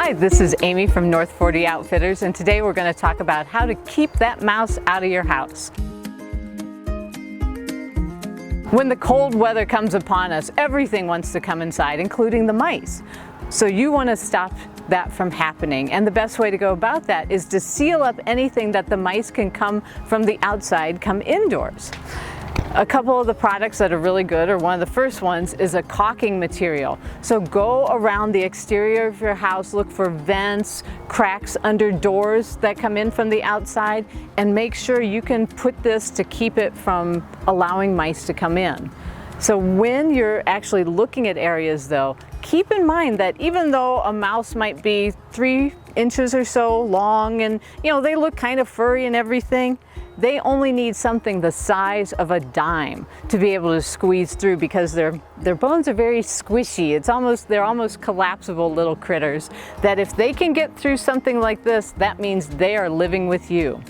Hi, this is Amy from North 40 Outfitters, and today we're going to talk about how to keep that mouse out of your house. When the cold weather comes upon us, everything wants to come inside, including the mice. So you want to stop that from happening, and the best way to go about that is to seal up anything that the mice can come from the outside, come indoors. A couple of the products that are really good, or one of the first ones, is a caulking material. So go around the exterior of your house, look for vents, cracks under doors that come in from the outside, and make sure you can put this to keep it from allowing mice to come in. So when you're actually looking at areas though, keep in mind that even though a mouse might be 3 inches or so long and they look kind of furry and everything, they only need something the size of a dime to be able to squeeze through, because their bones are very squishy. They're almost collapsible little critters that if they can get through something like this, that means they are living with you.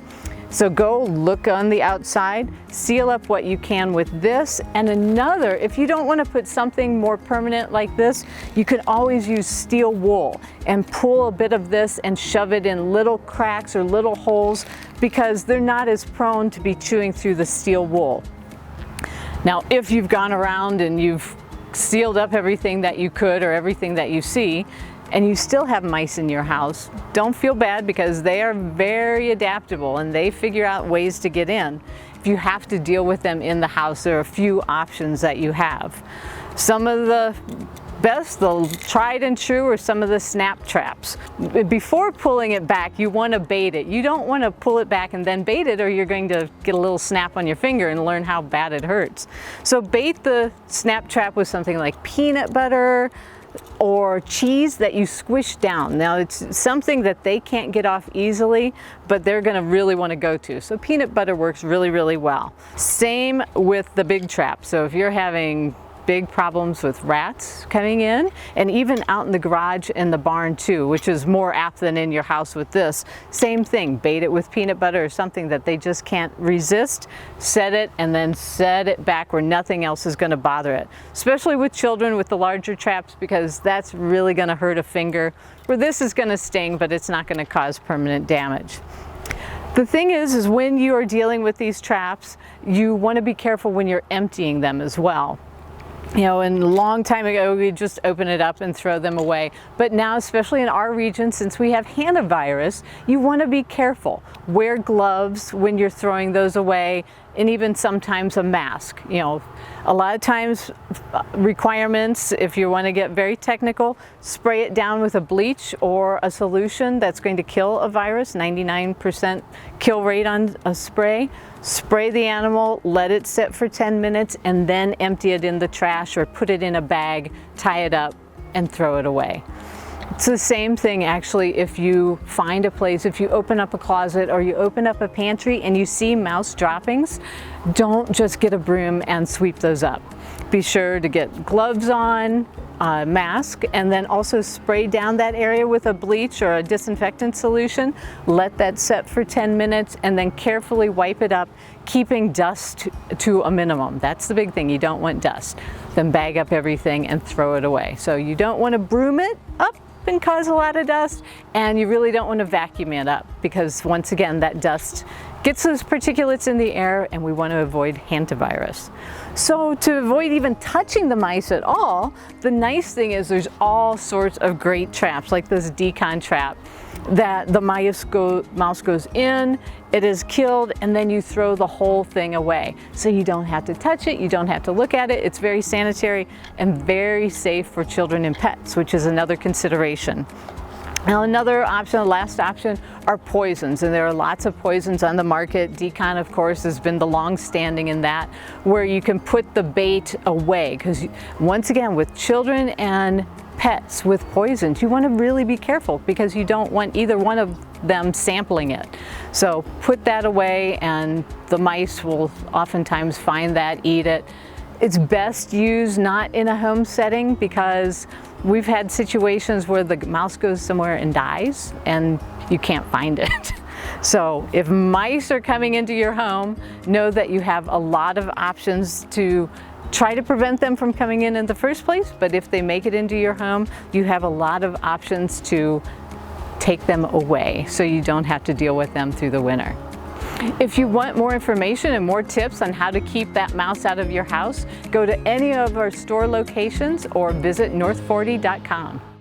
So go look on the outside, seal up what you can with this, and another, if you don't want to put something more permanent like this, you can always use steel wool and pull a bit of this and shove it in little cracks or little holes, because they're not as prone to be chewing through the steel wool. Now, if you've gone around and you've sealed up everything that you could or everything that you see, and you still have mice in your house, don't feel bad, because they are very adaptable and they figure out ways to get in. If you have to deal with them in the house, there are a few options that you have. Some of the best, the tried and true, are some of the snap traps. Before pulling it back, you want to bait it. You don't want to pull it back and then bait it, or you're going to get a little snap on your finger and learn how bad it hurts. So bait the snap trap with something like peanut butter or cheese that you squish down. Now, it's something that they can't get off easily, but they're going to really want to go to. So peanut butter works really, really well. Same with the big trap. So if you're having big problems with rats coming in, and even out in the garage and the barn too, which is more apt than in your house with this, same thing, bait it with peanut butter or something that they just can't resist, set it, and then set it back where nothing else is going to bother it. Especially with children with the larger traps, because that's really going to hurt a finger, where this is going to sting, but it's not going to cause permanent damage. The thing is when you are dealing with these traps, you want to be careful when you're emptying them as well. And a long time ago, we'd just open it up and throw them away. But now, especially in our region, since we have hantavirus, you want to be careful. Wear gloves when you're throwing those away, and even sometimes a mask. A lot of times requirements, if you want to get very technical, spray it down with a bleach or a solution that's going to kill a virus, 99% kill rate on a spray. Spray the animal, let it sit for 10 minutes, and then empty it in the trash or put it in a bag, tie it up, and throw it away. It's the same thing actually if you find a place, if you open up a closet or you open up a pantry and you see mouse droppings, don't just get a broom and sweep those up. Be sure to get gloves on, a mask, and then also spray down that area with a bleach or a disinfectant solution. Let that set for 10 minutes and then carefully wipe it up, keeping dust to a minimum. That's the big thing, you don't want dust. Then bag up everything and throw it away. So you don't want to broom it up and cause a lot of dust, and you really don't want to vacuum it up, because once again that dust gets those particulates in the air, and we want to avoid hantavirus. So to avoid even touching the mice at all, the nice thing is there's all sorts of great traps, like this decon trap that the mouse goes in, it is killed, and then you throw the whole thing away. So you don't have to touch it, you don't have to look at it. It's very sanitary and very safe for children and pets, which is another consideration. Now, another option, the last option, are poisons, and there are lots of poisons on the market. Decon, of course, has been the long-standing in that, where you can put the bait away, because once again, with children and pets with poisons, you want to really be careful, because you don't want either one of them sampling it. So put that away, and the mice will oftentimes find that, eat it. It's best used not in a home setting, because we've had situations where the mouse goes somewhere and dies and you can't find it. So if mice are coming into your home, know that you have a lot of options to try to prevent them from coming in the first place, but if they make it into your home, you have a lot of options to take them away so you don't have to deal with them through the winter. If you want more information and more tips on how to keep that mouse out of your house, go to any of our store locations or visit north40.com.